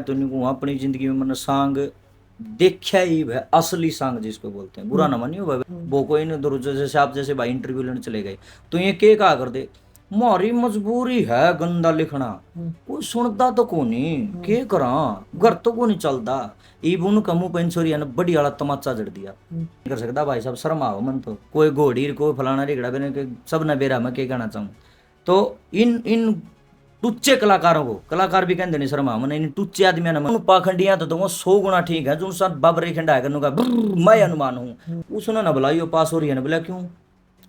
तो नहीं अपनी जिंदगी में मैंने सांग देखा ही है, असली सांग जिसको बोलते हैं, बुरा ना मानियो भाई। वो कोई नहीं दो जैसे आप जैसे भाई इंटरव्यू लेने चले गए तो ये के कहा कर दे मारी मजबूरी है गंदा लिखना, कोई सुनता तो को नहीं के करा, घर तो को नहीं चलता। इब उनका मुंह पेन छोरी ने बड़ी वाला तमाचा जड़ दिया, नहीं कर सकता भाई साहब, शर्म आओ मन तो कोई घोड़ी कोई फलाना रिगड़ा बने के सब न बेरा मैं के कहना चाहूँ। तो इन इन टुच्चे कलाकारों को, कलाकार भी कहते नहीं शर्मा मन, इन टुच्चे आदमी ने पाखंडिया तो वो 100 गुना ठीक है जो साथ बाबरे खंडा करने का मैं अनुमान हूँ उसने ना बुलाई पास हो रही है ना बोला क्यों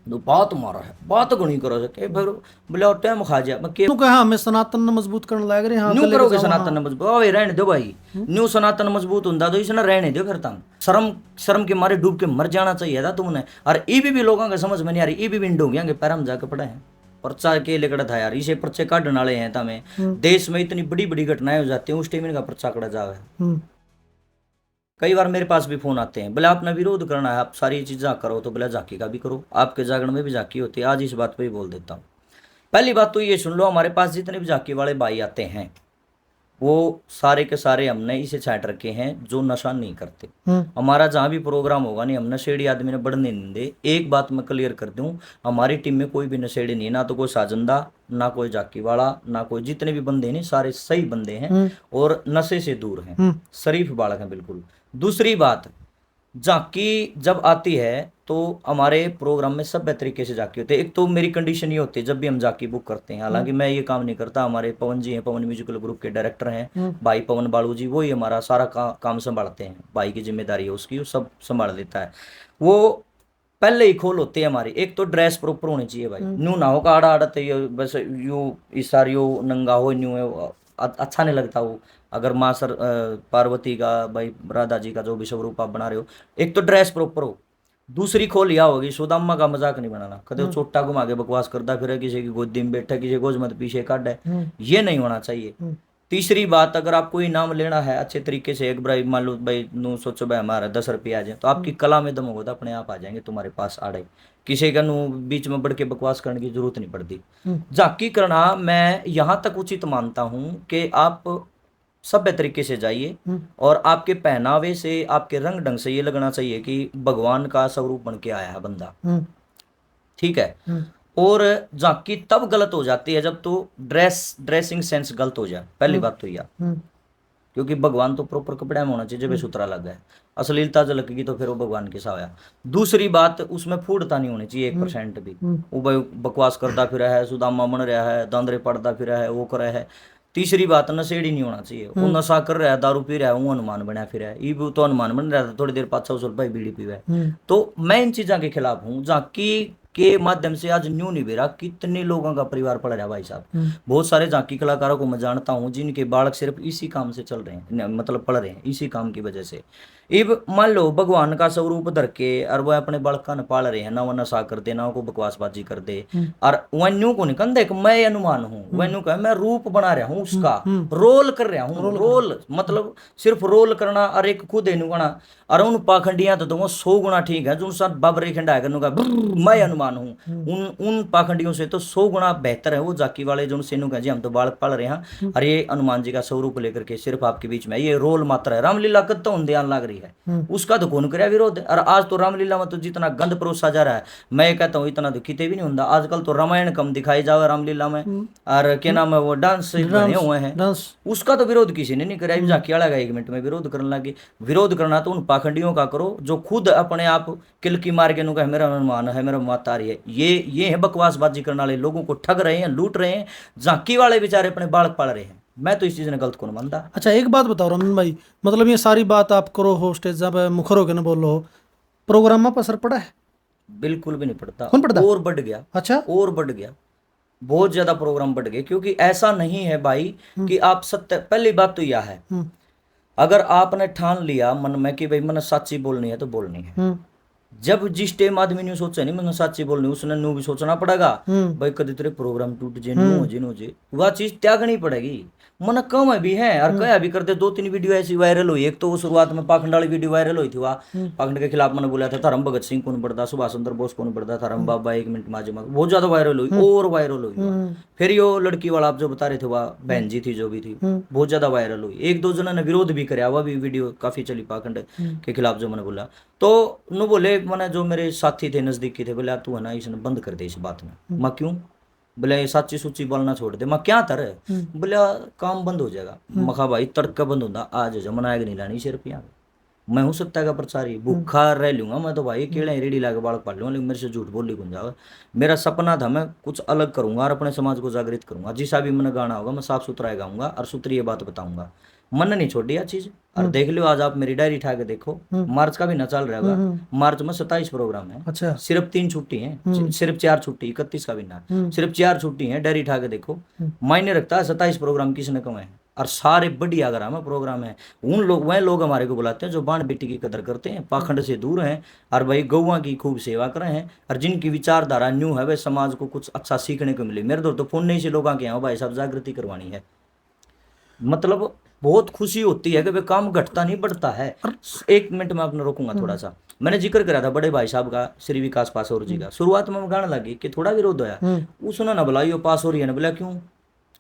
तो बात मारा है बात गुणी करो सके फिर बोले टाइम खा जा मैं तू कहा हमें सनातन ने मजबूत करने लग रहे हाँ न्यू लेके करोगे जाओ, सनातन हाँ। मजबूत ओए रहने दो भाई, न्यू सनातन मजबूत होता तो इसने रहने दो फिर तुम शर्म शर्म के मारे डूब के मर जाना चाहिए था तुमने। और ये भी लोगों के समझ में नहीं आ रही, ये भी विंडो गया पैर में जाके पड़े हैं पर्चा के लेकर था यार, इसे पर्चे काटने वाले हैं तमें देश में इतनी बड़ी बड़ी घटनाएं हो जाती हैं उस टाइम इनका पर्चा कटा जावे। कई बार मेरे पास भी फोन आते हैं बोले आपने विरोध करना है आप सारी चीजें करो, तो बोले झांकी का भी करो, आपके जागरण में भी झांकी होती है। आज इस बात पे ही बोल देता हूँ। पहली बात तो ये सुन लो, हमारे पास जितने भी झांकी वाले भाई आते हैं वो सारे के सारे हमने इसे छांट रखे हैं जो नशा नहीं करते। हमारा जहां भी प्रोग्राम होगा नहीं हम नशेड़ी आदमी ने बढ़ने नहीं दे। एक बात मैं क्लियर कर दूं, हमारी टीम में कोई भी नशेड़ी नहीं है, ना तो कोई साजंदा ना कोई जाकी वाला ना कोई, जितने भी बंदे हैं सारे सही बंदे हैं और नशे से दूर हैं, शरीफ बालक हैं बिल्कुल। दूसरी बात, झांकी जब आती है तो हमारे प्रोग्राम में सब तरीके से झांकी होती है। एक तो मेरी कंडीशन ये होती है जब भी हम झांकी बुक करते हैं, हालांकि मैं ये काम नहीं करता, हमारे पवन जी हैं, पवन म्यूजिकल ग्रुप के डायरेक्टर हैं भाई पवन बालू जी, वो ही हमारा सारा काम संभालते हैं, भाई की जिम्मेदारी है उसकी, वो सब संभाल देता है। वो पहले ही खोल होते हैं हमारी, एक तो ड्रेस प्रॉपर होनी चाहिए भाई, न्यू ना हो का आड़ा आड़ा तो बस यू इस सार यू नंगा हो न्यू है अच्छा नहीं लगता वो। अगर माँ सर पार्वती का भाई राधा जी का जो भी स्वरूप आप बना रहे हो, एक तो ड्रेस प्रॉपर हो, दूसरी खोल यह होगी सुदामा का मजाक नहीं बनाना, कदे वो चोटा घुमा के बकवास करता फिर किसी की गोदी में बैठा किसी गोज मत पीछे काट है, ये नहीं होना चाहिए। तीसरी बात, अगर आपको इनाम लेना है अच्छे तरीके से, एक बार मान लो भाई नू सोचो भाई हमारा 10 रुपये आ जाए तो आपकी कला में दम होगा तो अपने आप आ जाएंगे तुम्हारे पास आड़े, किसी का नू बीच में बढ़ के बकवास करने की जरूरत नहीं पड़ती। झांकी करना मैं यहाँ तक उचित मानता हूँ कि आप सभ्य तरीके से जाइए और आपके पहनावे से आपके रंग ढंग से ये लगना चाहिए कि भगवान का स्वरूप बन के आया है बंदा, ठीक है। और झांकी तब गलत हो जाती है जब तो ड्रेसिंग सेंस गलत हो जाए, पहली बात तो यह, क्योंकि भगवान तो प्रॉपर कपड़े में होना चाहिए जब सुथरा लग गया, अश्लीलता झलकेगी तो फिर वो भगवान के सा होया। दूसरी बात, उसमें फूडता नहीं होनी चाहिए 1% भी, वो बकवास करता फिर है, सुदामा बन रहा है, दांदरे पड़ता फिर है, वो कर है। तीसरी बात, नशेड़ी नहीं होना चाहिए, वो नशा कर रहा है दारू पी रहा है वो हनुमान बनया फिर है, ये भी तो हनुमान बन रहा था थोड़ी देर 500 भाई बीड़ी पी है। तो मैं इन चीजों के खिलाफ हूँ। झांकी के माध्यम से आज न्यू नहीं बेरा कितने लोगों का परिवार पड़ रहा है भाई साहब, बहुत सारे झांकी कलाकारों को मैं जानता हूँ जिनके बालक सिर्फ इसी काम से चल रहे हैं, मतलब पढ़ रहे हैं इसी काम की वजह से। इब मान लो भगवान का स्वरूप धर के और वो अपने बालका ने पाल रहे हैं, ना वो नशा कर दे ना वो बकवासबाजी कर दे, और वन्यू को निकल देख मैं अनुमान हूँ, वन्यू का मैं रूप बना रहा हूँ उसका, रोल कर रहा हूँ, रोल मतलब सिर्फ रोल करना और एक खुद एनुगना, और उन पाखंडियां तो वो 100 गुना ठीक है जो साथ बाबरे खंडा करने का मैं अनुमान हूँ, उन पाखंडियों से तो 100 गुना बेहतर है वो झांकी वाले जो सेनु का जी हम तो बालक पाल रहे हैं, और ये हनुमान जी का स्वरूप लेकर के सिर्फ आपके बीच में ये रोल मात्र है। रामलीला कद तो ध्यान लग रही है उसका तो कौन करे विरोध, और आज तो रामलीला में तो जितना गंद परोसा जा रहा है मैं कहता हूँ इतना तो किते भी नहीं होता। आजकल तो रामायण कम दिखाई जावे रामलीला में, और क्या नाम है वो डांस बने हुए हैं, उसका तो विरोध किसी ने नहीं करा। झांकी वाला का 1 मिनट में विरोध करने लगे, विरोध करना तो उन पाखंडियों का करो जो खुद अपने आप किलकी मार के नुका है मेरा हनुमान है मेरा माता रही है, ये है बकवासबाजी करने वाले, लोगों को ठग रहे हैं लूट रहे हैं, झांकी वाले बेचारे अपने बालक पाल रहे हैं, मैं तो इस चीज ने गलत कौन मानता। अच्छा एक बात बताओ रमन भाई, मतलब ये सारी बात आप करो हो स्टेज जब मुखर होकर ना बोलो, प्रोग्राम में असर पड़ा है? बिल्कुल भी नहीं पड़ता, कौन पड़ता? और बढ़ गया। अच्छा, और बढ़ गया, बहुत ज्यादा प्रोग्राम बढ़ गए, क्योंकि ऐसा नहीं है भाई कि आप सत्य, पहली बात तो यह है अगर आपने ठान लिया मन में कि भाई मैंने सच्ची बोलनी है तो बोलनी है, जब जिस टाइम आदमी ने सोचा नहीं मैं सच्ची बोलनी उसने न्यू भी सोचना पड़ेगा भाई कभी तेरे प्रोग्राम टूट जे न्यू हो जे नो जे वह चीज त्यागनी पड़ेगी। मन कम है भी है और कया भी करते 2-3 वीडियो ऐसी वायरल हुई। एक तो वो शुरुआत में पाखंड वाली वीडियो वायरल हुई थी वह पाखंड के खिलाफ मैंने बोला था धर्म भगत सिंह कौन पढ़ता सुभाष चंद्र बोस कौन पढ़ता धर्म बाबा 1 मिनट माजे मांग बहुत ज्यादा वायरल हुई और वायरल हुई। फिर यो लड़की वाला आप जो बता रहे थे वह बहन जी थी जो भी थी बहुत ज्यादा वायरल हुई। 1-2 जना ने विरोध भी कराया वह भी वीडियो काफी चली पाखंड के खिलाफ जो मैंने बोला। तो नु बोले मैंने जो मेरे साथी थे नजदीकी थे बोले तू है ना इसने बंद कर दे इस बात में। मैं क्यों बोले सच्ची सुच्ची बोलना छोड़ दे। मैं क्या तर बोले काम बंद हो जाएगा। मखा भाई तड़का बंद होता आज जमना आएगा नहीं लानी 6 रुपया मैं हूँ सत्ता का प्रचारी भूखा रह लूंगा मैं तो भाई केड़े रेडी लाके बालक पाल लूंगा लेकिन मेरे से झूठ बोली कौन जाओ। मेरा सपना था मैं कुछ अलग करूंगा और अपने समाज को जागृत करूंगा। जिसा भी मैंने गाना होगा मैं साफ सुथरा गाऊंगा और सुथरी ये बात बताऊंगा। मन नहीं छोड़ी यह चीज। और देख लो आज आप मेरी डायरी उठा के देखो मार्च का भी ना चल रहा होगा। मार्च में 27 प्रोग्राम है। अच्छा सिर्फ 3 छुट्टी है सिर्फ 4 छुट्टी 31 का भी ना सिर्फ 4 छुट्टी है। डायरी उठा के देखो मायने रखता है 27 प्रोग्राम किसने कमाए हैं और सारे बढ़िया अगर हमें प्रोग्राम है। उन लोग वह लोग हमारे को बुलाते हैं जो बाण बेटी की कदर करते हैं पाखंड से दूर हैं और भाई गौवा की खूब सेवा कर रहे हैं और जिनकी विचारधारा न्यू है वे समाज को कुछ अच्छा सीखने को मिले। मेरे तो फोन नहीं से लोगों के यहाँ भाई साहब जागृति करवानी है। मतलब बहुत खुशी होती है कि वे काम घटता नहीं बढ़ता है। 1 मिनट में अपना रोकूंगा थोड़ा सा। मैंने जिक्र करा था बड़े भाई साहब का श्री विकास पासौर जी का। शुरुआत में गाने लगी कि थोड़ा विरोध होया उसने ना बुलाई पासौर है ना बोला क्यों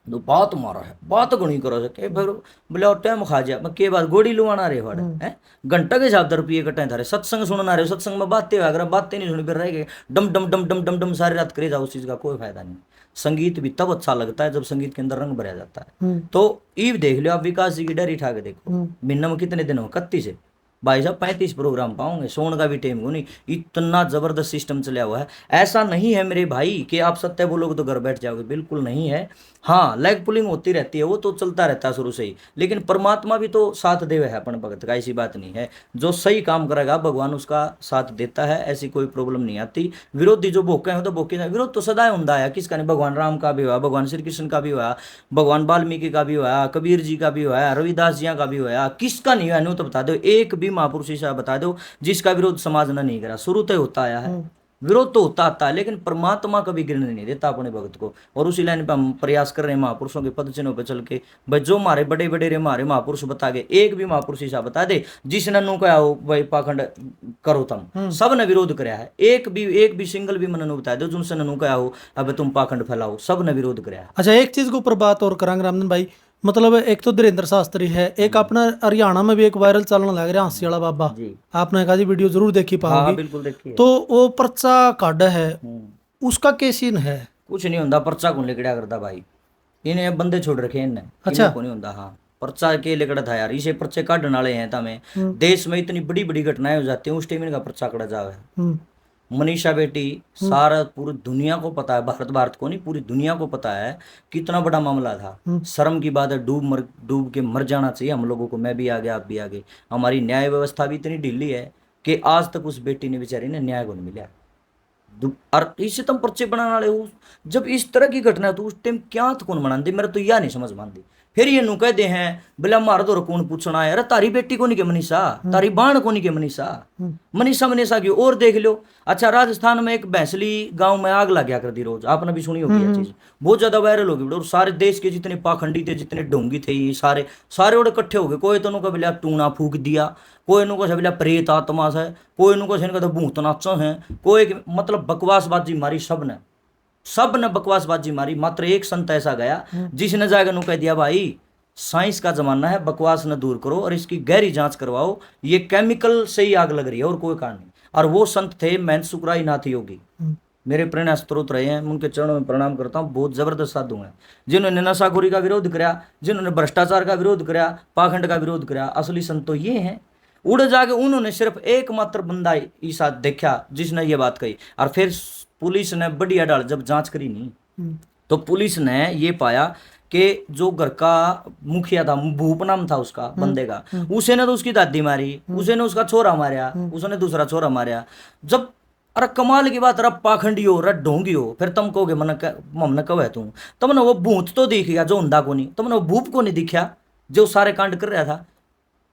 तो बात मारा है बात गुणी करो सके फिर बोले टाइम खा जा मैं के बाद गोड़ी लुआना रहे वाड़े है घंटा के हिसाब 10 रुपये कटे थारे सत्संग सुनना रहे सत्संग में बातें अगर बातें नहीं सुनी फिर रह गए डम डम डम डम डम डम सारी रात करे जाओ उस चीज का कोई फायदा नहीं। संगीत भी तब अच्छा लगता है जब संगीत के अंदर रंग भरा जाता है। तो ईव देख लो आप विकास जी की डायरी उठा के देखो महीना में कितने दिन हो 31 है भाई साहब 35 प्रोग्राम पाओगे सोने का भी टाइम को नहीं इतना जबरदस्त सिस्टम चला हुआ है। ऐसा नहीं है मेरे भाई कि आप सत्य बोलोगे तो घर बैठ जाओगे बिल्कुल नहीं है। हाँ लेग पुलिंग होती रहती है वो तो चलता रहता है शुरू से ही लेकिन परमात्मा भी तो साथ देवे है अपन भगत का ऐसी बात नहीं है। जो सही काम करेगा भगवान उसका साथ देता है ऐसी कोई प्रॉब्लम नहीं आती। विरोधी जो भोके हैं तो भोके विरोध तो सदा होता है किसका नहीं भगवान राम का भी हुआ भगवान श्री कृष्ण का भी हुआ भगवान वाल्मीकि का भी हुआ कबीर जी का भी हुआ रविदास जी का भी हुआ किसका नहीं हुआ तो बता दो एक भी महापुरुष ऐसा बता दो जिसका विरोध समाज ने नहीं करा। शुरू तो होता आया है विरोध तो होता आता है लेकिन परमात्मा कभी गिरने नहीं देता अपने भक्त को। और उसी लाइन पे हम प्रयास कर रहे हैं महापुरुषों के पद चिन्हों पे चल के भाई जो हमारे बड़े बड़े रे हमारे महापुरुष बता गए एक भी महापुरुष ऐसा बता दे जिसने नु कहा हो भाई पाखंड करो तुम सब ने विरोध कराया है। एक भी सिंगल भी मन बता दो जिनसे नु कहा हो अब तुम पाखंड फैलाओ सब ने विरोध कराया। अच्छा एक चीज के ऊपर बात और करांगे रामधन भाई मतलब एक तो धीरेन्द्र शास्त्री है एक अपना हरियाणा में भी एक वायरल चलने लग रहा हंसी वाला बाबा जी आपने कहा जी वीडियो जरूर देखी हाँ पाओगे बिल्कुल देखिए। तो वो पर्चा काढ़ है उसका क्या सीन है। कुछ नहीं होता पर्चा कौन लेकड़ा करता भाई इन्हें बंदे छोड़ रखे इनने अच्छा को नहीं होता। हाँ पर्चा के लेकड़ा था यार इसे पर्चे काटने वाले हैं तमें देश में इतनी बड़ी बड़ी घटनाएं हो जाती हैं उस टाइम इनका पर्चा कड़ा जावे। मनीषा बेटी सारा पूरी दुनिया को पता है भारत को नहीं पूरी दुनिया को पता है कितना बड़ा मामला था। शर्म की बात है डूब के मर जाना चाहिए हम लोगों को। मैं भी आ गया आप भी आ गए। हमारी न्याय व्यवस्था भी इतनी ढीली है कि आज तक उस बेटी ने बेचारी ने न्याय को नहीं मिला। और इसे तुम पर्चे बनाने वाले हो जब इस तरह की घटना है तो उस टाइम क्या कौन बना दे मेरा तो यह नहीं समझ मान दी। फिर ये नु कहते हैं बोला मार दो कौन पूछना है अरे तारी बेटी को नहीं के मनीषा तारी बाण को नहीं के मनीषा मनीषा की और देख लो। अच्छा राजस्थान में एक भैंसली गांव में आग लग गया कर दी रोज आपने भी सुनी होगी ये चीज बहुत ज्यादा वायरल होगी और सारे देश के जितने पाखंडी थे जितने ढोंगी थे ये सारे और इकट्ठे हो गए। कोई तो नु का बोला टूना फूक दिया कोई नु को बोला प्रेत आत्मा है कोई नु को भूत नाचो है कोई मतलब बकवासबाजी मारी सब ने बकवासबाजी मारी। मात्र एक संत ऐसा गया जिसने जाकर नु कह दिया भाई साइंस का जमाना है बकवास न दूर करो और इसकी गहरी जांच करवाओ ये केमिकल से ही आग लग रही है और कोई कारण नहीं। और वो संत थे महंत सुखराई नाथ योगी मेरे प्रेरणा स्त्रोत रहे हैं उनके चरणों में प्रणाम करता हूँ। बहुत जबरदस्त साधु हैं जिन्होंने नशाखोरी का विरोध कराया जिन्होंने भ्रष्टाचार का विरोध कराया पाखंड का विरोध कराया। असली संत तो ये हैं। उड़ जाके उन्होंने सिर्फ एकमात्र बंदा ईसा देखा जिसने ये बात कही और फिर पुलिस ने बढ़िया डाल जब जांच करी नहीं तो पुलिस ने ये पाया कि जो घर का मुखिया था भूप नाम था उसका बंदे का उसे ने तो उसकी दादी मारी उसे ने उसका छोरा मारा उसने दूसरा छोरा मारा। जब अरे कमाल की बात रब पाखंडी हो रब ढोंगी हो फिर तुम कहोगे मन हमने कब है तुमने वो भूत तो दिख गया जो ऊंधा को नहीं तुमने वो भूप को नहीं दिखा जो सारे कांड कर रहा था।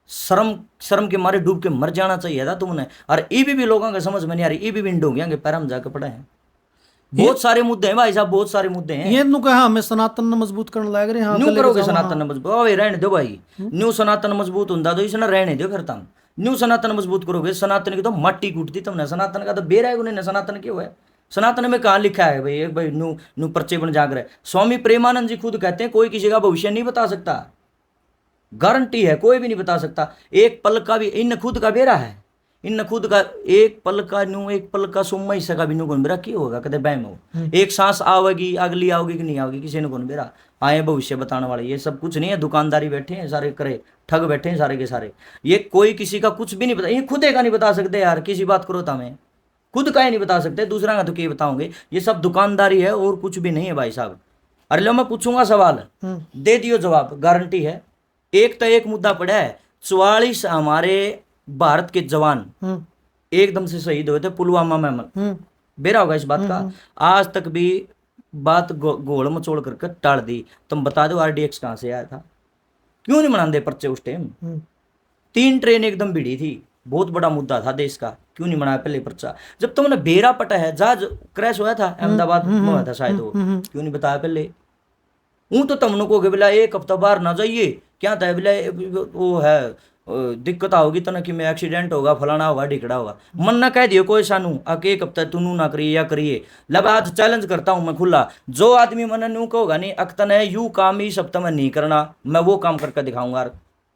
शर्म शर्म के मारे डूब के मर जाना चाहिए था तुमने। और ईबीवी लोगों का समझ में नहीं आ रही, ईबीवी डोंगिया के पैर में जाके पड़े हैं। बहुत सारे मुद्दे हैं भाई साहब, बहुत सारे मुद्दे हैं। ये नु कहा हमें सनातन ने मजबूत करने लग रहे हैं, हाँ, न्यू लेके करोगे जाओ, सनातन हाँ। मजबूत, ओए रहने दो भाई। न्यू सनातन मजबूत होता तो इसने रहने दो फिर तुम। न्यू सनातन मजबूत करोगे, सनातन की तो मट्टी कूटती तुमने। सनातन का तो बेरा है उन्हें, सनातन क्यों है? सनातन में कहाँ लिखा है भाई, एक भाई न्यू न्यू पर्चे बन जाग रहे। स्वामी प्रेमानंद जी खुद कहते हैं कोई किसी का भविष्य नहीं बता सकता, गारंटी है कोई भी नहीं बता सकता। एक पल का भी इन खुद का बेरा है, इन खुद का एक पल का न्यू, एक पल का सुम्मा हिस्सा का भी नु गुण बेरा क्यों होगा, कदे बैम हो। एक सांस आवेगी अगली आओगी कि नहीं आओगी, किसी ने गुण बेरा आए भविष्य बताने वाले। ये सब कुछ नहीं है, दुकानदारी बैठे हैं सारे करे, ठग बैठे हैं सारे के सारे। ये कोई किसी का कुछ भी नहीं बता, ये खुद का नहीं बता सकते यार, किसी बात करो तो हमें खुद का ही नहीं बता सकते, दूसरा का तो क्या बताओगे। ये सब दुकानदारी है और कुछ भी नहीं है भाई साहब। अरे लो मैं पूछूंगा सवाल, दे दियो जवाब, गारंटी है। एक तो एक मुद्दा पड़ा है, 44 हमारे भारत के जवान एकदम से शहीद हुए थे पुलवामा में, बेरा होगा इस बात का। आज तक भी बात गोल मचोड़ करके टाल दी। तुम बता दो आरडीएक्स कहां से आया था, क्यों नहीं मनाते पर्चे उस टाइम? 3 ट्रेन एकदम भिड़ी थी, बहुत बड़ा मुद्दा था देश का, क्यों नहीं मनाया पहले पर्चा? जब तुमने बेरा पटा है, जहाज क्रैश हुआ था अहमदाबाद में हुआ था शायद, वो क्यों नहीं बताया पहले? तो तुमने को बोला 1 हफ्ता बाहर ना जाइए, क्या था बोला वो है दिक्कत आओगी तना कि मैं एक्सीडेंट होगा, फलाना होगा, ढिकड़ा होगा। मन ना कह दियो कोई सानू आके 1 हफ्ता तू ना करिए या करिए। लब आज चैलेंज करता हूं मैं खुला, जो आदमी मन नू कहोगा नहीं अक्तन है यू काम इस हफ्ते में नहीं करना, मैं वो काम करके दिखाऊंगा,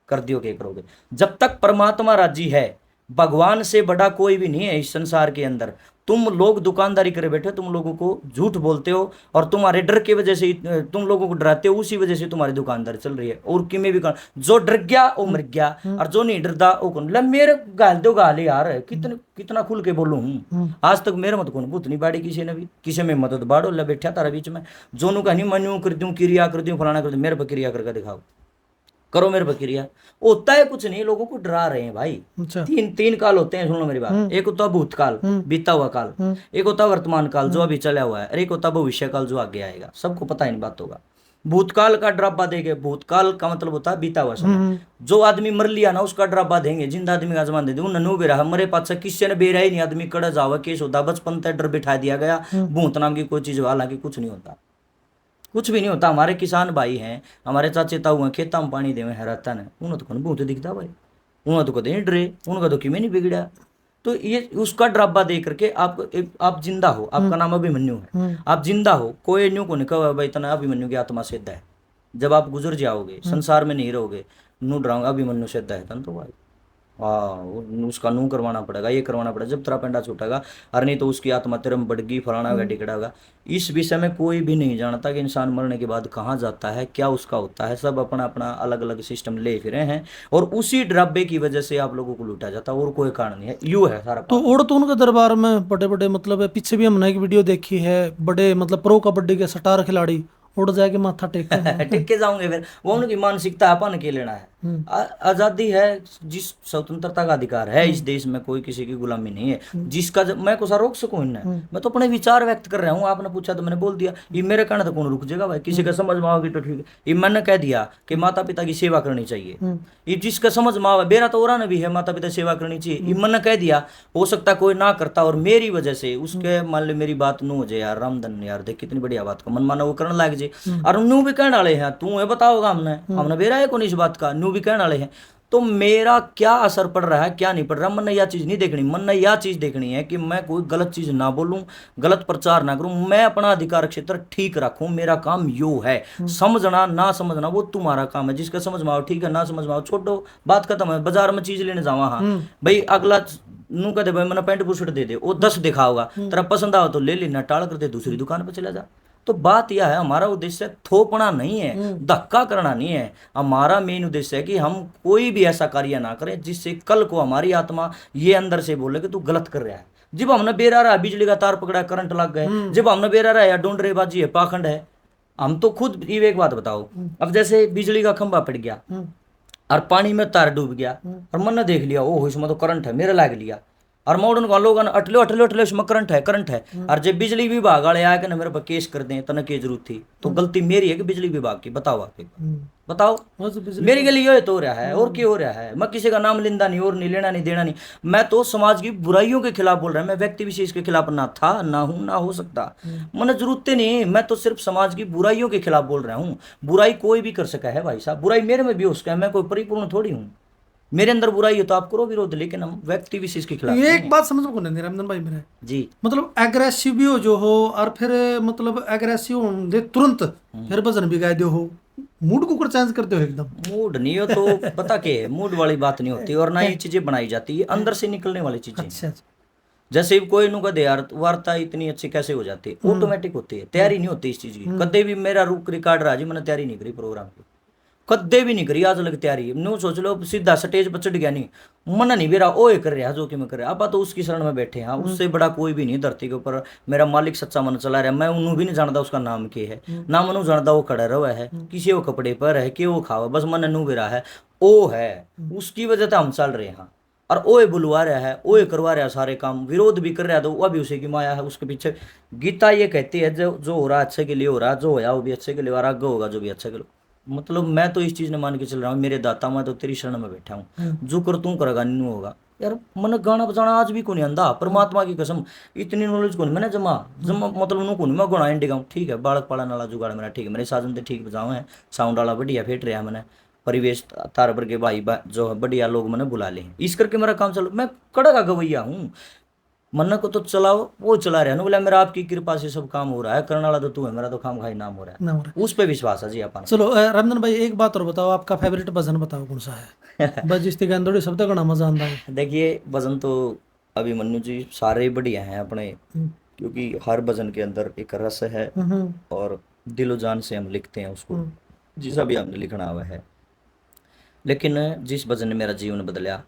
कर दियो क्या करोगे? जब तक परमात्मा राजी है, भगवान से बड़ा कोई भी नहीं है इस संसार के अंदर। तुम लोग दुकानदारी करे बैठे, तुम लोगों को झूठ बोलते हो और तुम्हारे डर की वजह से तुम लोगों को डराते हो, उसी वजह से तुम्हारी दुकानदारी चल रही है। और कि मैं भी कर, जो डर गया वो मर गया और जो नहीं डरता वो कौन? मेरे गाल दो गाल यार, कितना खुल के बोलूं हूं। आज तक मेरे मत कौन भूत नहीं बाड़ी किसी ने भी, किसी में मदद बाड़ो ले बैठा तारा बीच में, जो नु कहनी मैं यूं कर दूं, क्रिया कर दूं, फलाना कर दूं, मेरे पर क्रिया करके दिखाओ, करो मेरे पर क्रिया। होता है कुछ नहीं, लोगों को डरा रहे हैं भाई। अच्छा। तीन काल होते हैं, सुन लो मेरी बात। एक होता है भूतकाल, बीता हुआ काल, एक होता है वर्तमान काल जो अभी चला हुआ है, और एक होता है भविष्य काल जो आगे आएगा। सबको पता इन बातों का। भूतकाल का ड्राबा देंगे, भूतकाल का मतलब होता है बीता हुआ समय। जो आदमी मर लिया ना उसका ड्राबा देंगे, जिंदा आदमी का जमान दे दे। उन्होंने बेरा मरे पास किसी ने बेरा ही नहीं, आदमी कड़ा जावा केस होता, बचपन तक डर बिठा दिया गया भूत नाम की कोई चीज, हालांकि कुछ नहीं होता, कुछ भी नहीं होता। हमारे किसान भाई हैं, हमारे चाचे ताऊ हैं, खेता में पानी देवे है रहता है, उन्हें तो कौन भूत दिखता भाई, उन्हें तो कदे नहीं डरे, उनका तो किमें नहीं बिगड़ा। तो ये उसका ड्राबा दे करके आप जिंदा हो, आपका नाम अभिमन्यु है, आप जिंदा हो, कोई न्यू को नहीं कहा भाई इतना अभिमन्यु की आत्मा सिद्ध है। जब आप गुजर जाओगे, संसार में नहीं रहोगे, नू डराऊंगा अभिमन्यु सिद्ध है तन तो भाई, हाँ उसका नू करवाना पड़ेगा, ये करवाना पड़ेगा, जब तेरा पेंडा छूटेगा। और नहीं तो उसकी आत्मा तेरे में बढ़गी, फलाना होगा, टिकड़ा होगा। इस विषय में कोई भी नहीं जानता कि इंसान मरने के बाद कहाँ जाता है, क्या उसका होता है। सब अपना अपना अलग अलग सिस्टम ले फिरे हैं और उसी ड्राबे की वजह से आप लोगों को लूटा जाता है, और कोई कारण नहीं है। यू है सारा। तो उड़ तो उनके दरबार में बड़े बड़े मतलब पीछे भी हमने एक वीडियो देखी है, बड़े मतलब प्रो कबड्डी के स्टार खिलाड़ी उड़ जाके माथा टेक टेक के जाऊंगे फिर, वो उनकी मानसिकता अपन के लेना है। आजादी है, जिस स्वतंत्रता का अधिकार है इस देश में, कोई किसी की गुलामी नहीं है। जिसका मैं को सा रोक सकूं इन्हें, मैं तो अपने विचार व्यक्त कर रहा हूँ। आपने पूछा तो मैंने बोल दिया, ये मेरे कहने तो कौन रुक जाएगा भाई? किसी का समझ में आओगी तो ठीक है। ये मैंने कह दिया कि माता पिता की सेवा करनी चाहिए, ये जिसका समझ में आवे, बेरा तो और भी है माता पिता सेवा करनी चाहिए, ये मैंने कह दिया। हो सकता कोई ना करता और मेरी वजह से उसके मान लो मेरी बात नू हो जाए, यार रामधन यार देख कितनी बढ़िया बात का मन माना वो करने लग जाए, और नू भी कहने वाले हैं, तू है बताओगा हमने बेरा है कौन इस बात का, नू भी कहने वाले हैं। तो मेरा क्या असर पड़ रहा है, क्या नहीं पड़ रहा, मन ने यह चीज नहीं देखनी। मन ने यह चीज देखनी है कि मैं कोई गलत चीज ना बोलूं, गलत प्रचार ना करूं, मैं अपना अधिकार क्षेत्र ठीक रखूं। मेरा काम यो है। समझना ना समझना वो तुम्हारा काम है, जिसका समझ में आओ ठीक है, ना समझ में आओ छोड़ो, बात खत्म है। बाजार में चीज लेने जावा, हाँ भाई अगला नू कहते भाई मैंने पैंट बुशर्ट दे दे, वो 10 दिखाओगा, तेरा पसंद आओ तो ले लेना, टाल कर दे, दूसरी दुकान पर चला जा। तो बात यह है, हमारा उद्देश्य थोपना नहीं है, धक्का करना नहीं है। हमारा मेन उद्देश्य है कि हम कोई भी ऐसा कार्य ना करें जिससे कल को हमारी आत्मा ये अंदर से बोले कि तू गलत कर रहा है। जब हमने बेरा रहा, बिजली का तार पकड़ा, करंट लग गए, जब हमने बेरा रहा या डोंडरेबाजी है, पाखंड है, हम तो खुद एक बात बताओ, अब जैसे बिजली का खंभा पड़ गया और पानी में तार डूब गया और मन ने देख लिया, ओह इसमें तो करंट है, मेरा लाग लिया, और मॉडर्न को लोग अटले उसमें करंट है और जब बिजली विभाग वाले आए कि ना मेरे पर केस कर दें तने की जरूरत थी तो गलती मेरी है कि बिजली विभाग की? बताओ आप एक बार, बताओ। बस बिजली मेरे के लिए ये तो हो रहा है और क्या हो रहा है? मैं किसी का नाम लिंदा नहीं और नहीं लेना नहीं देना नहीं, मैं तो समाज की बुराइयों के खिलाफ बोल रहा हूँ, मैं व्यक्ति विशेष के खिलाफ ना था ना हूँ ना हो सकता, मैंने जरूरत नहीं, मैं तो सिर्फ समाज की बुराइयों के खिलाफ बोल रहा हूँ। बुराई कोई भी कर सका है भाई साहब, बुराई मेरे में भी हो सका है, मैं कोई परिपूर्ण थोड़ी हूँ, मेरे अंदर बुराई है तो आप करो विरोध, लेकिन हम व्यक्ति विशेष के खिलाफ ये नहीं एक है। बात समझ में को नहीं रमन भाई मेरे, जी मतलब एग्रेसिव भी हो जो हो और फिर मतलब एग्रेसिव होने तुरंत फिर वजन भी गाय दो हो, मूड को चेंज करते हो एकदम। मूड नहीं हो तो पता क्या है, मूड वाली बात नहीं होती, और ना ये चीजें बनाई जाती है, अंदर से निकलने वाली चीजें। अच्छा अच्छा। जैसे कोई नु कदे यार वार्ता इतनी अच्छी कैसे हो जाती है, ऑटोमेटिक होती है, तैयारी नहीं होती इस चीज की। कदे भी मेरा रूक रिकॉर्ड रहा जी, मैंने तैयारी नहीं करी प्रोग्राम की, कदे भी नहीं करी, आज लग तैयारी न्यू सोच लो सीधा स्टेज पर चढ़ गया नहीं, मन नहीं मेरा ओए कर रहा जो कि मैं कर रहा, अब तो उसकी शरण में बैठे हैं, उससे बड़ा कोई भी नहीं धरती के ऊपर, मेरा मालिक सच्चा मन चला रहा है, मैं उन्होंने भी नहीं जानता उसका नाम क्या है, ना मनु जानता वो खड़ा रहा है किसी वो कपड़े पर है कि वो खावा, बस मन नू भी रहा है ओ है, उसकी वजह से हम चल रहे हैं। और ओए बुलवा रहा है, ओए करवा रहा है सारे काम, विरोध भी कर रहा है तो वह भी उसी की माया है उसके पीछे। गीता ये कहती है जो जो हो रहा है अच्छे के लिए हो रहा है, जो होया वो भी अच्छे के लिए, और आगे होगा जो भी अच्छे के लिए। मतलब मैं तो इस चीज ने मान के चल रहा हूँ, मेरे दाता मैं तो तेरी शरण में बैठा हूँ, जो कर तू करेगा नहीं होगा। यार मन गाना बजाना आज भी को नहीं आंदा, परमात्मा की कसम इतनी नॉलेज को नहीं मैंने जमा जमा मतलब उन्होंने को नहीं मैं गुणा इंडी गाऊँ, ठीक है बालक पाला नाला जुगाड़ मेरा ठीक है, मेरे साजन तो ठीक बजाओ है, साउंड वाला बढ़िया फेट रहा मैंने, परिवेश तार पर के भाई जो है बढ़िया लोग मैंने बुला ले, इस करके मेरा काम चलो, मैं कड़ा का गवैया हूँ, मन को तो चलाओ वो चला रहा है ना, बोला मेरा आपकी कृपा से सब काम हो रहा है, करने वाला तो तू है, मेरा तो काम खाई नाम हो रहा ना हो रहा है, उस पे विश्वास है जी अपन। चलो रमन भाई एक बात और बताओ, आपका फेवरेट भजन बताओ कौन सा है? बस जिस तक अंदर शब्द का मजा आंदा है। देखिए भजन तो अभी मन्नू जी सारे बढ़िया हैं अपने, क्योंकि हर भजन के अंदर एक रस है और दिलो जान से हम लिखते हैं उसको, जिसा भी हमने लिखना हुआ है। लेकिन जिस भजन ने मेरा जीवन बदला,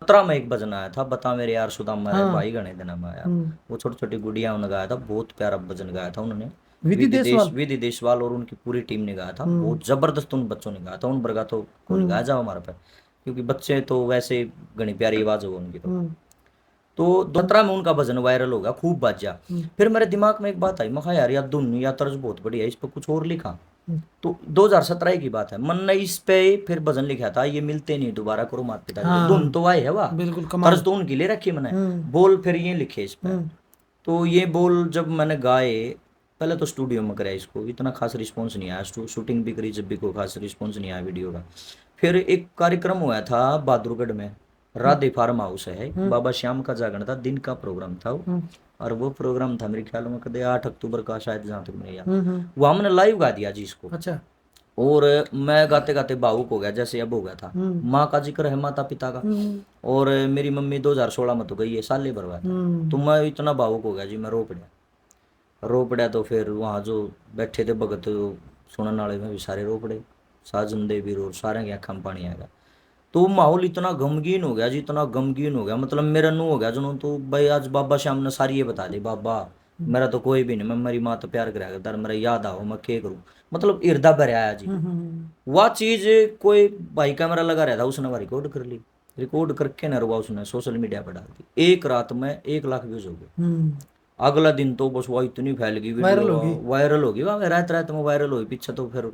17 में एक भजन आया था, बता मेरे यार सुदाम मारे भाई गणे दिन में आया, वो छोटी छोटी गुड़िया उन्होंने गाया था, बहुत प्यारा भजन गाया था उन्होंने, विधि देशवाल और उनकी पूरी टीम ने गाया था, बहुत जबरदस्त उन बच्चों ने गाया था, उन वर्गा तो कोई गाया जाओ हमारे पे, क्योंकि बच्चे तो वैसे घनी प्यारी आवाज हो उनकी तो 17 में उनका भजन वायरल हो गया, खूब बाजा। फिर मेरे दिमाग में एक बात आई, मैं कहा यार या धुन या तर्ज बहुत बढ़िया है, इस पर कुछ और लिखा। तो 2017 की बात है, मन ने इस पे फिर भजन लिखा था, ये मिलते नहीं दोबारा करो माता पिता की, धुन तो आई है वाह, बिल्कुल कमाल। तर्ज तो उनकी ले रखी मैंने, बोल फिर ये लिखे इस पे। तो ये बोल जब मैंने गाए, पहले तो स्टूडियो में कराया इसको, इतना खास रिस्पॉन्स नहीं आया, शूटिंग भी करी जब भी कोई खास रिस्पॉन्स नहीं आया वीडियो का। फिर एक कार्यक्रम हुआ था बहादुरगढ़ में, राधे फार्म हाउस है, बाबा श्याम का जागरण था, दिन का प्रोग्राम था वो, और वो प्रोग्राम था मेरे ख्याल में कदे 8 अक्टूबर का शायद, जहाँ तक मेरे याद, वो हमने लाइव गा दिया जी इसको। अच्छा। और मैं गाते गाते भावुक हो गया, जैसे अब हो गया था, माँ का जिक्र है माता पिता का, और मेरी मम्मी 2016 में तो गई है, साल भर बाद, तो मैं इतना भावुक हो गया जी, मैं रो पड़ा। तो फिर वहाँ जो बैठे थे भगत सुनने वाले में भी सारे रो पड़े, साजन देवी और सारे की आँखों में पानी आएगा। तो माहौल इतना गमगीन हो गया जी, इतना गमगीन हो गया, मतलब मेरा नू हो गया जो, तो भाई आज बाबा श्याम ने सारी ये बता दी, बाबा मेरा तो कोई भी नहीं, मैं मेरी माँ तो प्यार करा करता, मेरा याद आओ मैं क्या करूँ, मतलब हृदय भर आया जी। वह चीज कोई भाई कैमरा लगा रहा था, उसने वह रिकॉर्ड कर ली, रिकॉर्ड करके ना रुआ उसने सोशल मीडिया पर डाल दी, एक रात में 1 लाख व्यूज हो गए। अगला दिन तो बस वो इतनी फैल गई वीडियो, वायरल होगी वह रात रात में वायरल हुई पीछे तो फिर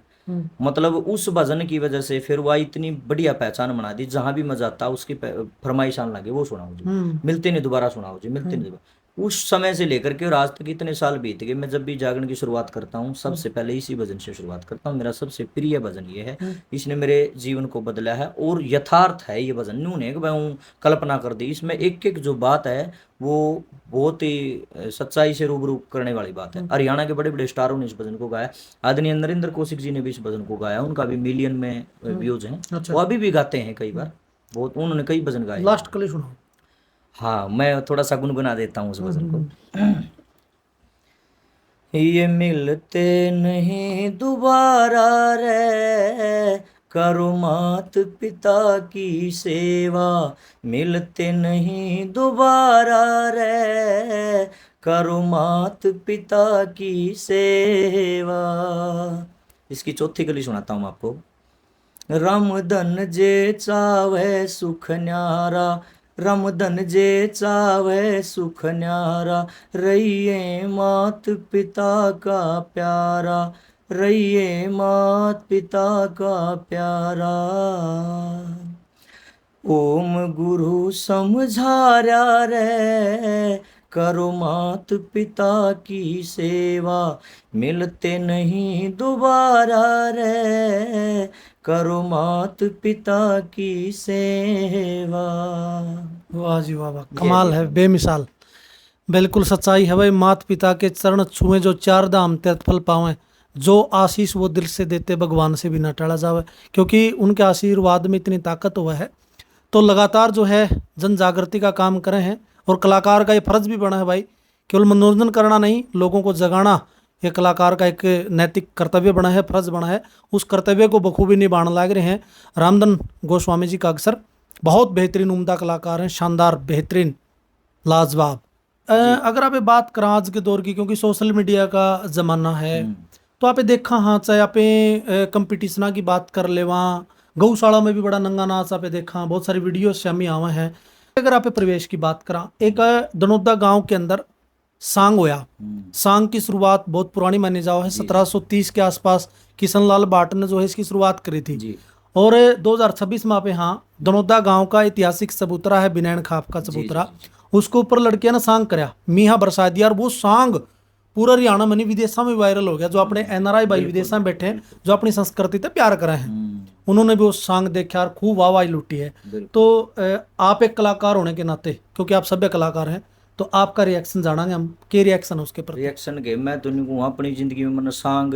मतलब उस भजन की वजह से फिर वह इतनी बढ़िया पहचान बना दी, जहां भी मजा आता उसकी फरमाइश आने लगे, वो सुनाओ जी मिलते नहीं दोबारा, सुनाओ जी मिलते नहीं दोबारा। उस समय से लेकर के और आज तक इतने साल बीत गए, मैं जब भी जागरण की शुरुआत करता हूँ सबसे पहले इसी भजन से शुरुआत करता हूँ, मेरा सबसे प्रिय भजन ये है, इसने मेरे जीवन को बदला है और यथार्थ है ये भजन, न्यू ने मैं कल्पना कर दी, इसमें एक एक जो बात है वो बहुत ही सच्चाई से रूबरू करने वाली बात है। हरियाणा के बड़े बड़े स्टारों ने इस भजन को गाया, आदरणीय नरेंद्र कौशिक जी ने भी इस भजन को गाया, उनका भी मिलियन में व्यूज हैं। अच्छा। वो अभी भी गाते हैं कई बार, बहुत उन्होंने कई भजन गाए। लास्ट कल सुनाओ। हाँ मैं थोड़ा सा गुनगुना देता हूँ उस भजन को। ये मिलते नहीं दोबारा रे, करो मात पिता की सेवा, मिलते नहीं दोबारा रे, करो मात पिता की सेवा। इसकी चौथी कली सुनाता हूँ आपको। राम धन जे चावे सुख न्यारा, रमदन जे चावे सुख न्यारा, रहिए मात पिता का प्यारा, रहिए मात पिता का प्यारा। ओम गुरु समझाया रे, करो मात पिता की सेवा, मिलते नहीं दोबारा रे, करो मात पिता की सेवा। वाह जी वाह वाह, कमाल है, बेमिसाल, बिल्कुल सच्चाई है भाई। माता पिता के चरण छुए जो चार धाम तीर्थ फल पावे, जो आशीष वो दिल से देते भगवान से भी न टला जावे, क्योंकि उनके आशीर्वाद में इतनी ताकत हुआ है। तो लगातार जो है जन जागृति का काम करे हैं, और कलाकार का ये फर्ज भी बना है भाई, केवल मनोरंजन करना नहीं, लोगों को जगाना ये कलाकार का एक नैतिक कर्तव्य बना है, फर्ज बना है। उस कर्तव्य को बखूबी निभाने लग रहे हैं रामधन गोस्वामी जी का अक्सर। बहुत बेहतरीन उम्दा कलाकार हैं, शानदार, बेहतरीन, लाजवाब। अगर आप ये बात करें आज के दौर की, क्योंकि सोशल मीडिया का ज़माना है, तो आपने देखा हाँ, चाहे आप कंपटीशना की बात कर ले, वहाँ गौशाला में भी बड़ा नंगा नाच आपने देखा, बहुत सारी वीडियो शामी आवे हैं। अगर आप प्रवेश की बात करा, एक दनोदा गांव के अंदर सांग होया। सांग की शुरुआत बहुत पुरानी मानी जाओ है, 1730 के आसपास किशन लाल भाट ने जो है इसकी शुरुआत करी थी जी। और 2026 में आप यहाँ दनोदा गांव का ऐतिहासिक चबूतरा है, बिनैन खाप का चबूतरा, उसके ऊपर लड़कियां ने सांग कराया, मीहा बरसा दिया, और वो सांग पूरा हरियाणा में नहीं विदेशों में वायरल हो गया। जो अपने एनआरआई भाई विदेशों में बैठे हैं, जो अपनी संस्कृति से प्यार करे हैं, उन्होंने भी वो सांग देखा और खूब वाहवाही लूटी है। तो आप एक कलाकार होने के नाते, क्योंकि आप सभ्य कलाकार हैं, तो आपका रिएक्शन जानेंगे हम, के रिएक्शन उसके प्रति? रिएक्शन के मैं तो नहीं कहूँ, अपनी जिंदगी में मैंने सांग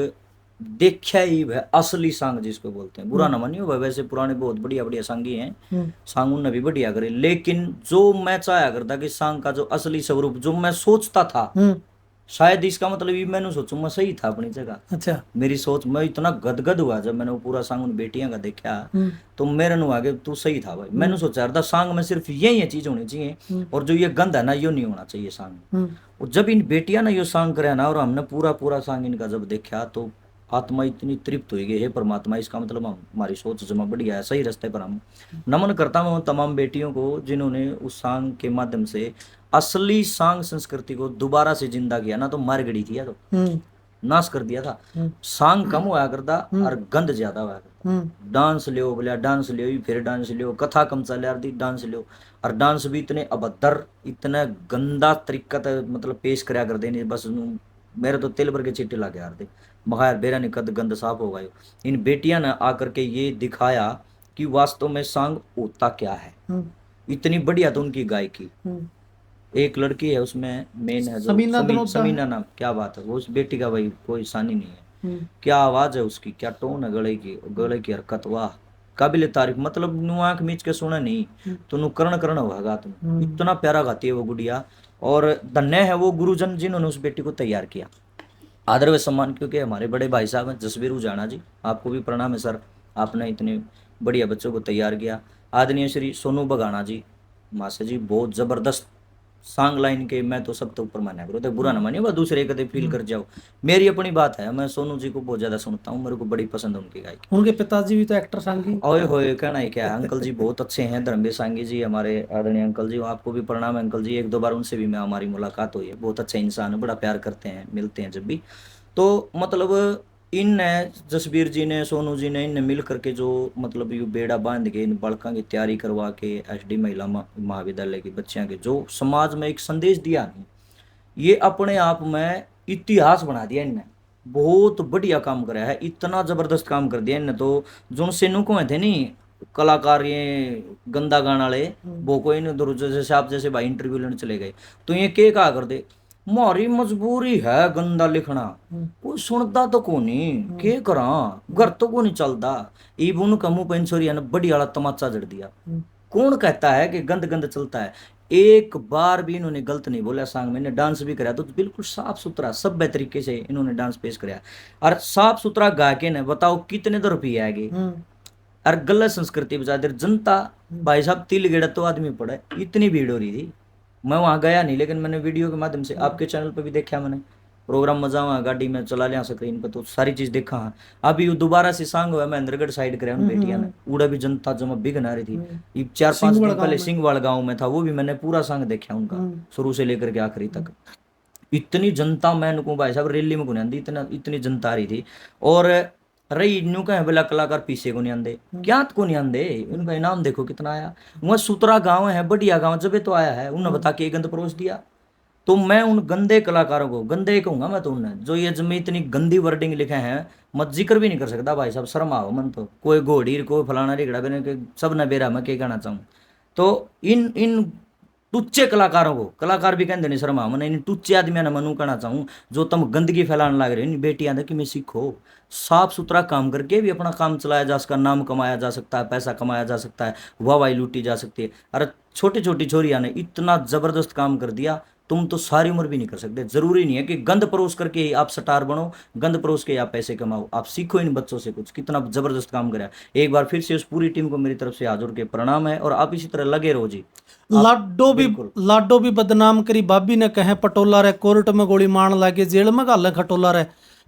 देखा ही है, असली सांग जिसको बोलते हैं, बुरा ना मानियो भाई, वैसे पुराने बहुत बढ़िया बढ़िया सांगी हैं, सांग उनने भी बढ़िया करे, लेकिन जो मैं चाहा करता कि सांग का जो असली स्वरूप जो मैं सोचता था, शायद इसका मतलब ये मैंने सोचूं मैं सही था अपनी जगह। अच्छा, मेरी सोच में इतना गदगद हुआ जब मैंने वो पूरा सांग उन बेटियां का देखा, तो मेरे नु आगे तू सही था भाई। मैंने सोचा था सांग में सिर्फ यही चीज होनी चाहिए, और जो ये गंध है ना, यो नहीं होना चाहिए सांग। और जब इन बेटियां ने यो सांग कराया ना, और हमने पूरा पूरा सांग इनका जब देखा, तो आत्मा इतनी तृप्त हुई गई है परमात्मा, इसका मतलब हमारी सोच जमा बढ़िया है, सही रास्ते पर हम। नमन करता हूँ तमाम बेटियों को जिन्होंने उस सांग के माध्यम से असली सांग संस्कृति को दोबारा से जिंदा किया ना, तो मार गड़ी थी, तो नाश कर दिया था। सांग कम हुआ करता और गंध ज्यादा हुआ करता। डांस लियो बोलिया, डांस लियो, फिर डांस लियो, कथा कम चल यार दी, डांस लियो, और डांस भी इतने अभद्र, इतना गंदा तरीका मतलब पेश कराया कर देने, बस मेरे तो तिल भर के चिट्टे ला के यार थे, मगायर बेरा ने कद गंद साफ हो गए। इन बेटियां ने आकर के ये दिखाया कि वास्तव में सांग होता क्या है। इतनी बढ़िया तो उनकी गायकी। एक लड़की है उसमें मेन है, जो समीना नाम, क्या बात है, वो उस बेटी का भाई कोई सानी नहीं है। क्या आवाज है उसकी, क्या टोन है गले की हरकत, वाह, काबिल तारीफ। मतलब नु आंख मीच के सुना नहीं तो नु करण होगा तुम, इतना प्यारा गाती है वो गुड़िया। और धन्य है वो गुरुजन जिन्होंने उस बेटी को तैयार किया, आदर व सम्मान, क्योंकि हमारे बड़े भाई साहब हैं जसवीर उजाना जी, आपको भी प्रणाम है सर, आपने इतने बढ़िया बच्चों को तैयार किया। आदरणीय श्री सोनू बगाना जी, मास्टर जी, बहुत जबरदस्त सांग लाइन के, मैं तो सब तो ऊपर माना करो, तो बुरा ना मानिए, बस दूसरे कदे फील कर जाओ, मेरी अपनी बात है, मैं सोनू जी को बहुत ज्यादा सुनता हूँ, मेरे को बड़ी पसंद है उनकी गायकी। उनके पिताजी भी तो एक्टर सांगी। ओए होए, कहना है क्या, अंकल जी बहुत अच्छे हैं, धर्मवीर सांगी जी हमारे आदरणीय अंकल जी, आपको भी प्रणाम है अंकल जी, एक दो बार उनसे भी मैं हमारी मुलाकात हुई है, बहुत अच्छे इंसान है, बड़ा प्यार करते हैं, मिलते हैं जब भी। तो मतलब इन जसबीर जी ने, सोनू जी ने, इनने मिल करके जो मतलब यू बेड़ा बांध के इन बालकों की तैयारी करवा के एसडी महिला महाविद्यालय की बच्चियां के जो समाज में एक संदेश दिया नहीं, ये अपने आप में इतिहास बना दिया इनने, बहुत बढ़िया काम कराया है, इतना जबरदस्त काम कर दिया इनने। तो जो सेनुको थे नहीं कलाकार, ये गंदा गाना वाले, वो कोई नहीं, जैसे आप जैसे भाई इंटरव्यू लेने चले गए, तो ये के कहा कर दे, मारी मजबूरी है गंदा लिखना, कोई सुनता तो को नहीं, के करा, घर तो को नहीं चलता, इबन कमू पेंसोरिया ने बड़ी वाला तमाचा जड़ दिया। कौन कहता है कि गंद गंद चलता है? एक बार भी इन्होंने गलत नहीं बोला सांग में, इन्हें डांस भी कराया तो बिल्कुल साफ सुथरा सभ्य तरीके से इन्होंने डांस पेश कराया, और साफ सुथरा गा के ने बताओ कितने तो रुपये आएंगे, और गलत संस्कृति बचा दे जनता। भाई साहब तिल गेड़ा तो आदमी पड़ा, इतनी भीड़ हो रही थी, मैं वहां गया नहीं, लेकिन मैंने वीडियो के माध्यम से आपके चैनल पर भी देखा मैंने, प्रोग्राम मजा हुआ, गाड़ी में चला लिया स्क्रीन पे तो सारी चीज देखा। अभी वो दोबारा से सांग हुआ महेंद्रगढ़ साइड करे उन बेटिया ने, उड़ा भी जनता जमा बिग ना रही थी। ये 4-5 दिन पहले सिंहवाड़ गाँव में था, वो भी मैंने पूरा सांग देखा उनका शुरू से लेकर के आखिरी तक। इतनी जनता, मैं नुकू भाई साहब रैली में गुना इतनी जनता आ रही थी। और रही न्यू कहे बोला कलाकार पीछे को नहीं आंदे, क्या को नहीं आंदे, उनका इनाम देखो कितना आया। वह सुतरा गांव है, बढ़िया गांव, जब तो आया है उन्होंने बता के गंद परोस दिया। तो मैं उन गंदे कलाकारों को गंदे कहूंगा मैं, तो उन्हें जो ये जब इतनी गंदी वर्डिंग लिखे हैं मत जिक्र भी नहीं कर सकता भाई साहब, शर्म आओ मन। तो कोई घोड़ी कोई फलाना रिगड़ा बेने सब न बेरा मैं क्या कहना चाहूँ। तो इन इन टुच्चे कलाकारों को, कलाकार भी कहते नहीं शर्मा मैंने, इन टुच्चे आदमियों ने मनु कहना चाहूँ जो तुम गंदगी फैलाने लग रहे हो। इन बेटियां कि मैं सीखो, साफ सुथरा काम करके भी अपना काम चलाया जा सकता, नाम कमाया जा सकता है, पैसा कमाया जा सकता है, वाहवाही लूटी जा सकती है। अरे छोटी छोटी छोरियां ने इतना जबरदस्त काम कर दिया, तुम तो सारी उम्र भी नहीं कर सकते। जरूरी नहीं है कि गंद परोस करके ही आप स्टार बनो, गंद परोस के आप पैसे कमाओ। आप सीखो इन बच्चों से कुछ, कितना जबरदस्त काम करा। एक बार फिर से उस पूरी टीम को मेरी तरफ से हाथ जोड़ के प्रणाम है, और आप इसी तरह लगे रहो जी। लाडो भी बदनाम करी भाभी ने कहे पटोला रे, कोर्ट में गोली मारन लागे, जेल में गाले खटोला रे।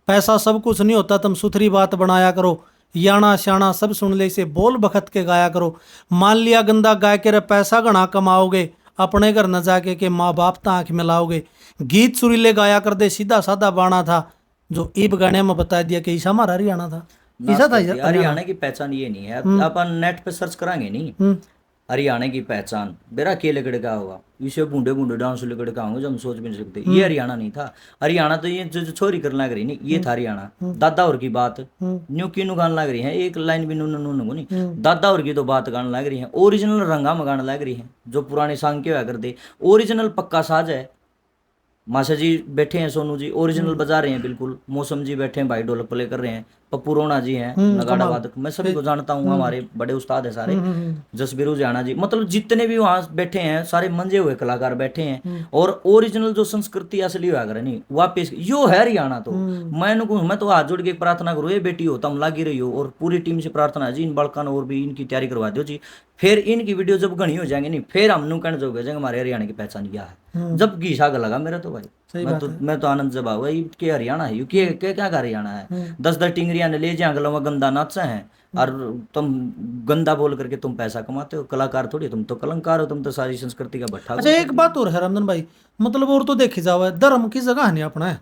पैसा सब कुछ नहीं होता, तुम सुथरी बात बनाया करो, याना श्याना सब सुन ले से बोल बखत के गाया करो। मान लिया गंदा गाय के रे पैसा घना कमाओगे, अपने घर न जाके के माँ बाप ता आंख में लाओगे। गीत सुरीले गाया कर दे, सीधा साधा बाणा था, जो ईब गाने में बता दिया कि ईसा हमारा हरियाणा था। ईसा था हरियाणा की पहचान ये नहीं है। अपन नेट पे सर्च कराएंगे नहीं हरियाणा की पहचान, बेरा के लकड़ का होगा, इसे बूढ़े बूढ़े डांस लकड़ का होंगे जो हम सोच भी नहीं सकते। ये हरियाणा नहीं था। हरियाणा तो ये जो छोरी करने लग रही नहीं, ये था हरियाणा। दादा और की बात न्यू किनू गाने लग रही है, एक लाइन भी नून नून नहीं, दादा और की तो बात गाने लग रही है। ओरिजिनल रंगा में गाने लग रही है, जो पुराने सांग के हुआ करते, ओरिजिनल पक्का साज है। माशा जी बैठे हैं, सोनू जी ओरिजिनल बजा रहे हैं बिल्कुल, मौसम जी बैठे हैं, भाई ढोलक प्ले कर रहे हैं, पप्पू रोना जी हैं नगाड़ा वादक, मैं सभी को जानता हूँ, हमारे बड़े उस्ताद हैं सारे, जसबीरू जाना जी, मतलब जितने भी वहाँ बैठे हैं सारे मंजे हुए कलाकार बैठे हैं। और ओरिजिनल जो संस्कृति असली हुआ करे नहीं वापिस यो है हरियाणा। तो मैं तो हाथ जोड़ के प्रार्थना करूँ, ये बेटी हो तम लागी रही हो, और पूरी टीम से प्रार्थना है जी इन बालका और भी इनकी तैयारी करवा दो जी। फिर इनकी वीडियो जब घनी हो जाएंगे नहीं, फिर हम नु कहने जो भेजेंगे हमारे हरियाणा की पहचान क्या है। जब घीसा लगा मेरा तो भाई, मैं तो आनंद जब हुआ के हरियाणा है, क्या का हरियाणा है। 10-10 टिंगरिया ने ले जाए गलों में गंदा नाचा है, और तुम गंदा बोल करके तुम पैसा कमाते हो। कलाकार थोड़ी, तुम तो कलंकार हो, तुम तो सारी संस्कृति का भट्ठा। अच्छा एक बात और है रामधन भाई, मतलब और तो देखी जावे धर्म की जगह नहीं अपना है,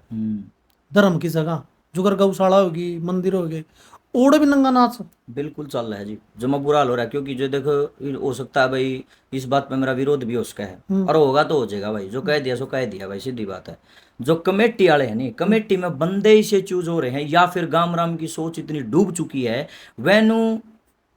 धर्म की जगह जुगर गौशाला होगी, मंदिर होगी, ओड़े भी नंगा नाच बिल्कुल चल रहा है जी। जमा बुरा हाल हो रहा है, क्योंकि जो देखो हो सकता है भाई इस बात पे मेरा विरोध भी हो सका है, और होगा तो हो जाएगा भाई, जो कह दिया सो कह दिया भाई, सीधी बात है। जो कमेटी वाले हैं नहीं, कमेटी में बंदे ही से चूज हो रहे हैं, या फिर गाम राम की सोच इतनी डूब चुकी है, वैनू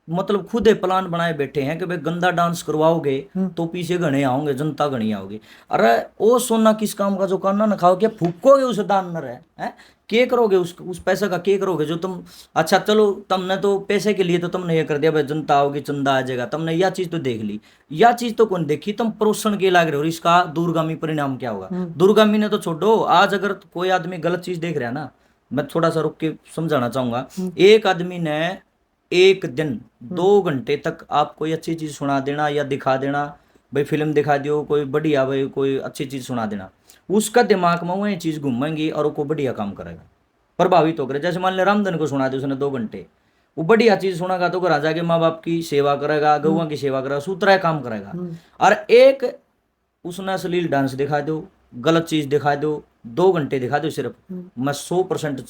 मतलब खुद प्लान बनाए बैठे हैं कि भाई गंदा डांस करवाओगे तो पीछे घने आओगे, जनता घनी आओगे। अरे ओ सोना किस काम का जो काना न खाओ, क्या फूकोगे उस दान न रहे, के करोगे उस पैसे का, के करोगे जो तुम। अच्छा चलो तुमने तो पैसे के लिए तो तुमने ये कर दिया भाई, जनता आओगी चंदा आ जाएगा, तुमने यह चीज तो देख ली, यह चीज तो कौन देखी, तुम प्रोत्साहन के लाग रहे हो, और इसका दूरगामी परिणाम क्या होगा। दूरगामी ने तो छोड़ो, आज अगर कोई आदमी गलत चीज देख रहा है ना, मैं थोड़ा सा रुक के समझाना चाहूंगा। एक आदमी ने एक दिन 2 घंटे तक आप कोई अच्छी चीज सुना देना या दिखा देना, भाई फिल्म दिखा दियो कोई बढ़िया, भाई कोई अच्छी चीज सुना देना, उसका दिमाग में वही चीज घूमेंगी और वो बढ़िया काम करेगा, प्रभावित होकर। जैसे मान लिया रामधन को सुना दे उसने 2 घंटे, वो बढ़िया चीज सुनेगा तो घर जाके माँ बाप की सेवा करेगा, गौवा की सेवा करेगा, सूत्रा काम करेगा। और एक उसने अश्लील डांस दिखा दो, गलत चीज दिखा दो, 2 घंटे दिखा दो सिर्फ, मैं 100%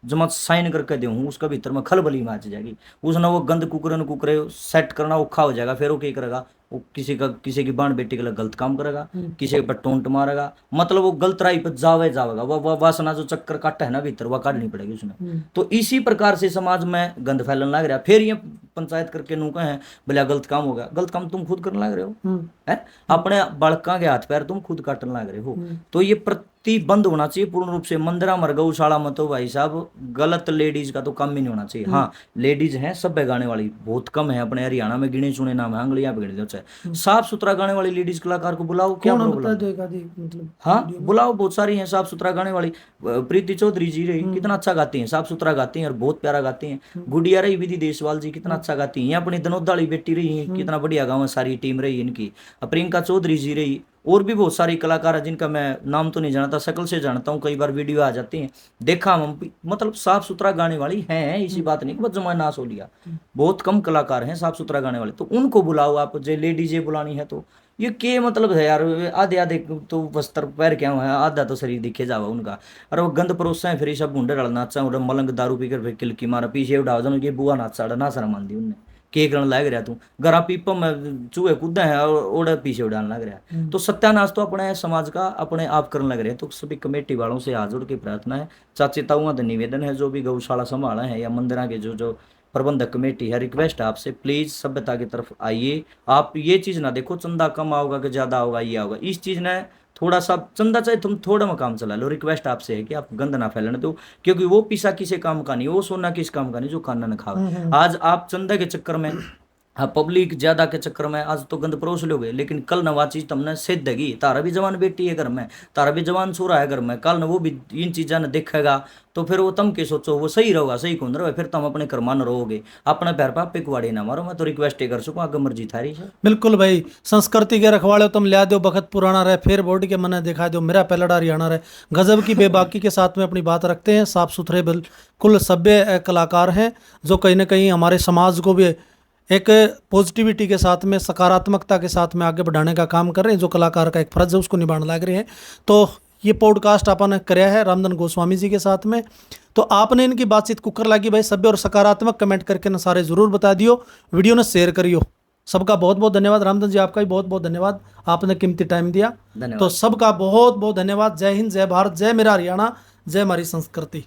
जमा साइन करके दूँ, उसका भीतर में खलबली मच जाएगी। उसने वो गंद कुकरे सेट करना औखा हो जाएगा, फिर वो क्या करेगा, वो किसी की बाण बेटी के लिए गलत काम करेगा, किसी के पर टोंट मारेगा, मतलब वो गलत राही पर जावेगा, वह वासना जो चक्कर काटा है ना भीतर, वह काटनी पड़ेगी उसने। तो इसी प्रकार से समाज में गंद फैलने लग रहा है। फिर ये पंचायत करके नू कहे भले गलत काम हो गया, गलत काम तुम खुद करने लग रहे हो, है अपने बालका के हाथ पैर तुम खुद काटने लग रहे हो। तो ये प्रतिबंध होना चाहिए पूर्ण रूप से। मंदिरा मर गौशाला में तो भाई साहब गलत लेडीज का तो काम ही नहीं होना चाहिए। हाँ लेडीज हैं सब गाने वाली बहुत कम है, अपने हरियाणा में गिने चुने नाम है, अंगलियां पे गिन लो। साफ सुथरा गाने वाली लेडीज कलाकार को बुलाओ, क्या मतलब, हाँ बुलाओ, बहुत सारी हैं साफ सुथरा गाने वाली। प्रीति चौधरी जी रही कितना अच्छा गाती हैं, साफ सुथरा गाती हैं और बहुत प्यारा गाती हैं। गुड़िया रही विधि देशवाल जी कितना अच्छा गाती हैं। अपनी दनोदा वाली बेटी रही कितना बढ़िया गाँव है, सारी टीम रही इनकी। प्रियंका चौधरी जी रही, और भी बहुत सारी कलाकार है जिनका मैं नाम तो नहीं जानता, शक्ल से जानता हूँ, कई बार वीडियो आ जाती हैं, देखा हम मतलब साफ सुथरा गाने वाली हैं, इसी बात नहीं कि बस जमाना नाश हो लिया, बहुत कम कलाकार हैं साफ सुथरा गाने वाले, तो उनको बुलाओ आप, जे लेडी जे बुलानी है तो ये के मतलब है यार, आधे आधे तो वस्त्र पहन के आए हैं, आधा तो शरीर दिखे जावा उनका, और वो गंद परोसा है, फिर सब भूडे रल नाचा उड़ मलंग दारू पीकर फिर किलकी मारा पीछे उड़ा जन ये बुआ नाचा ना शर्म आंदी उनने, के करण लग रहा तू गरा पीपा में चूहे कूदे हैं और ओढ़े पीछे उड़ाने लग रहा है, तो सत्यानाश तो अपने समाज का अपने आप करने लग रहे हैं। तो सभी कमेटी वालों से हाथ जोड़ के प्रार्थना है, चाची ताऊआ का निवेदन है, जो भी गौशाला संभाला है या मंदिर के जो जो प्रबंधक कमेटी है, रिक्वेस्ट है आपसे, प्लीज सभ्यता की तरफ आइए। आप ये चीज ना देखो चंदा कम आओगा कि ज्यादा होगा, ये होगा, इस चीज ने थोड़ा सा चंदा चाहे तुम थोड़ा में काम चला लो, रिक्वेस्ट आपसे है कि आप गंद ना फैलाने दो, क्योंकि वो पीसा किसी काम का नहीं, वो सोना किस काम का नहीं जो खाना न खाओ। आज आप चंदा के चक्कर में, हाँ पब्लिक ज्यादा के चक्कर में आज तो गंद परोस लोगे, लेकिन कल नवा चीज तुमने सिद्ध देगी, तारा भी जवान बेटी है घर में, तारा भी जवान छोरा है घर में, कल न वो भी इन चीजा ने देखेगा, तो फिर वो तुम के सोचो वो सही रहोगा, सही कौन रहोगे, फिर तुम अपने कर्मान रहोगे, अपने पैर पर पे कुआड़ी ना मारो। मैं तो रिक्वेस्ट ही कर सकूँ, आगे मर्जी थारी है। बिल्कुल भाई, संस्कृति के रखवाले तुम लिया दो, बखत पुराना रहे, फिर बोर्ड के मने दिखा दो, मेरा पहलड़ा हरियाणा रहे, गजब की बेबाकी के साथ में अपनी बात रखते हैं, साफ सुथरे बिल्कुल सभ्य कलाकार हैं, जो कहीं ना कहीं हमारे समाज को भी एक पॉजिटिविटी के साथ में, सकारात्मकता के साथ में आगे बढ़ाने का काम कर रहे हैं, जो कलाकार का एक फर्ज है उसको निभाने लग रहे हैं। तो ये पॉडकास्ट आपने कराया है रामधन गोस्वामी जी के साथ में, तो आपने इनकी बातचीत कुकर लगी भाई, सभ्य और सकारात्मक कमेंट करके ना सारे जरूर बता दियो, वीडियो ने शेयर करियो। सबका बहुत बहुत धन्यवाद। रामधन जी आपका भी बहुत बहुत धन्यवाद, आपने कीमती टाइम दिया। तो सबका बहुत बहुत धन्यवाद। जय हिंद, जय भारत, जय मेरा हरियाणा, जय हमारी संस्कृति।